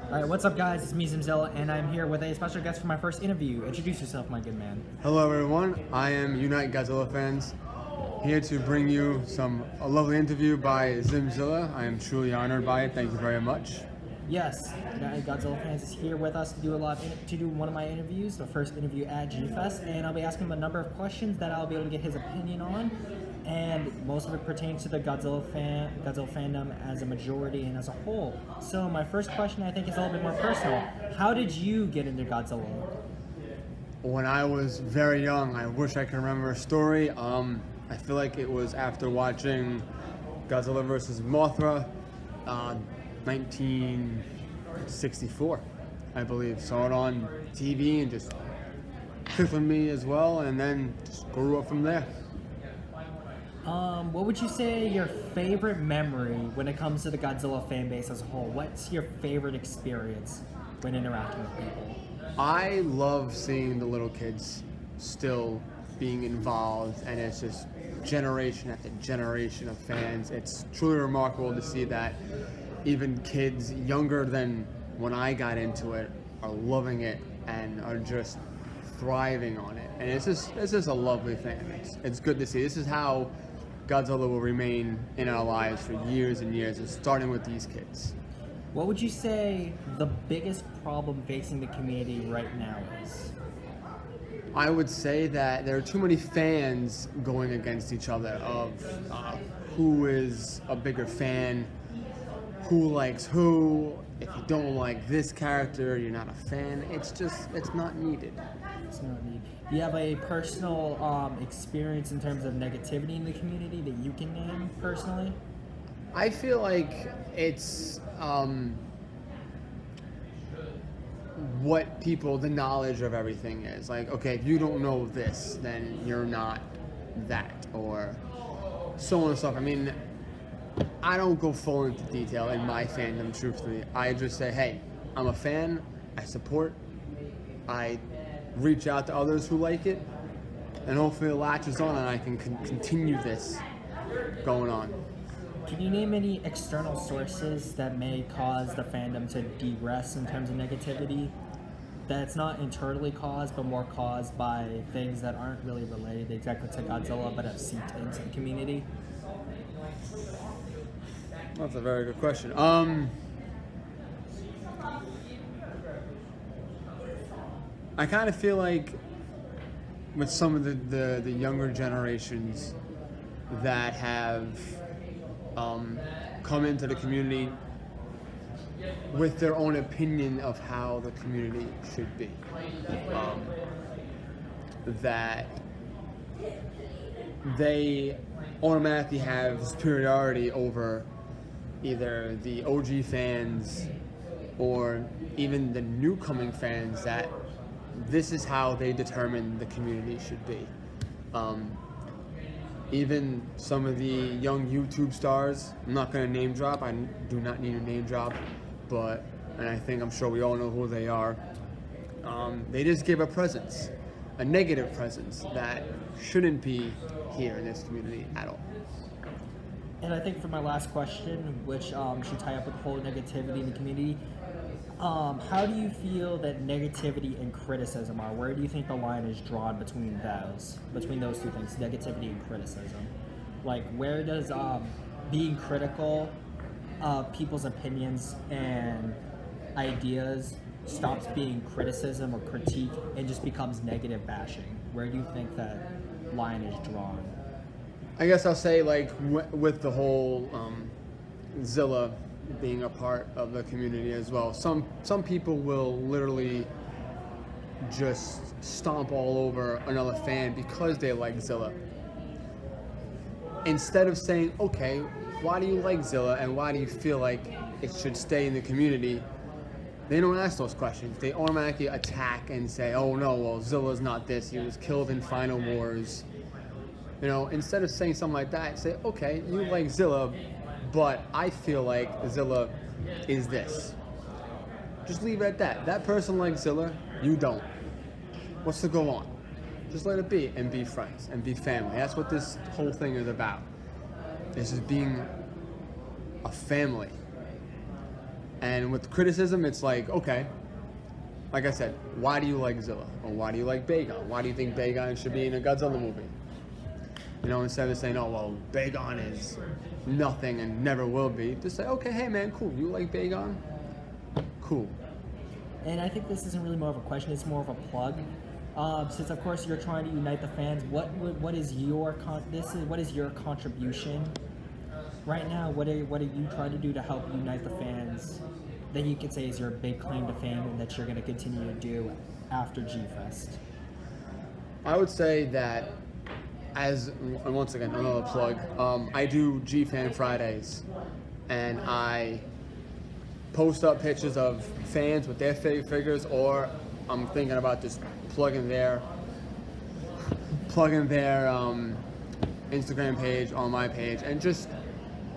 Alright, what's up guys? It's me, Zimzilla, and I'm here with a special guest for my first interview. Introduce yourself, my good man. Hello everyone, I am Unite Godzilla Fans, here to bring you a lovely interview by Zimzilla. I am truly honored by it, thank you very much. Yes, Unite Godzilla Fans is here with us to do one of my interviews, the first interview at Gfest, and I'll be asking him a number of questions that I'll be able to get his opinion on, and most of it pertains to the Godzilla fandom as a majority and as a whole. So my first question I think is a little bit more personal. How did you get into Godzilla? When I was very young, I wish I could remember a story. I feel like it was after watching Godzilla vs. Mothra, 1964, I believe. Saw it on TV and just clicked with me as well, and then just grew up from there. What would you say your favorite memory when it comes to the Godzilla fan base as a whole? What's your favorite experience when interacting with people? I love seeing the little kids still being involved, and it's just generation after generation of fans. It's truly remarkable to see that even kids younger than when I got into it are loving it and are just thriving on it. And it's just a lovely thing. It's good to see. This is how Godzilla will remain in our lives for years and years, and starting with these kids. What would you say the biggest problem facing the community right now is? I would say that there are too many fans going against each other of who is a bigger fan, who likes who. If you don't like this character, you're not a fan. It's not needed. It's not needed. Do you have a personal experience in terms of negativity in the community that you can name personally? I feel like it's what the knowledge of everything is. Like, okay, if you don't know this, then you're not that, or so on and so forth. I mean, I don't go full into detail in my fandom, truthfully. I just say, hey, I'm a fan, I support, I reach out to others who like it, and hopefully it latches on and I can continue this going on. Can you name any external sources that may cause the fandom to degress in terms of negativity? That's not internally caused, but more caused by things that aren't really related exactly to Godzilla, but have seeped into the community? That's a very good question. I kind of feel like with some of the younger generations that have come into the community with their own opinion of how the community should be, that they automatically have superiority over either the OG fans or even the new coming fans, that this is how they determine the community should be. Even some of the young YouTube stars, I'm not going to name drop, I do not need a name drop, but, and I'm sure we all know who they are, they just give a presence, a negative presence that shouldn't be here in this community at all. And I think for my last question, which should tie up with the whole negativity in the community, how do you feel that negativity and criticism are? Where do you think the line is drawn between those two things, negativity and criticism? Like, where does being critical of people's opinions and ideas stops being criticism or critique and just becomes negative bashing? Where do you think that line is drawn? I guess I'll say, like, with the whole Zilla being a part of the community as well, some people will literally just stomp all over another fan because they like Zilla. Instead of saying, okay, why do you like Zilla and why do you feel like it should stay in the community, they don't ask those questions. They automatically attack and say, oh no, well, Zilla's not this, he was killed in Final Wars. You know, instead of saying something like that, say, okay, you like Zilla, but I feel like Zilla is this. Just leave it at that. That person likes Zilla, you don't. What's to go on? Just let it be and be friends and be family. That's what this whole thing is about. It's just being a family. And with criticism, it's like, okay, like I said, why do you like Zilla? Or why do you like Bagon? Why do you think Bagon should be in a Godzilla movie? You know, instead of saying, oh, well, Bagon is nothing and never will be, just say, okay, hey, man, cool. You like Bagon? Cool. And I think this isn't really more of a question; it's more of a plug. Since of course you're trying to unite the fans, what is your contribution right now? What are you trying to do to help unite the fans? That you could say is your big claim to fame, and that you're going to continue to do after Gfest. I would say that, and once again, another plug. I do G-Fan Fridays, and I post up pictures of fans with their favorite figures, or I'm thinking about just plugging their Instagram page on my page, and just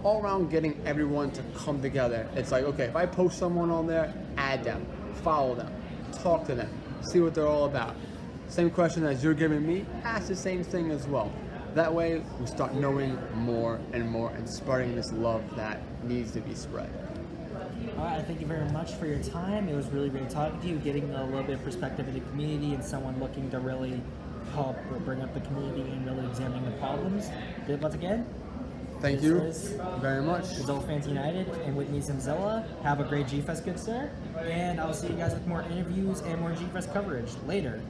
all around getting everyone to come together. It's like, okay, if I post someone on there, add them, follow them, talk to them, see what they're all about. Same question as you're giving me, ask the same thing as well. That way, we start knowing more and more and spreading this love that needs to be spread. All right, thank you very much for your time. It was really great talking to you, getting a little bit of perspective in the community and someone looking to really help bring up the community and really examining the problems. Once again, Thank you very much. Godzilla Fans United, and with me, Zilla. Have a great Gfest, good sir. And I'll see you guys with more interviews and more Gfest coverage later.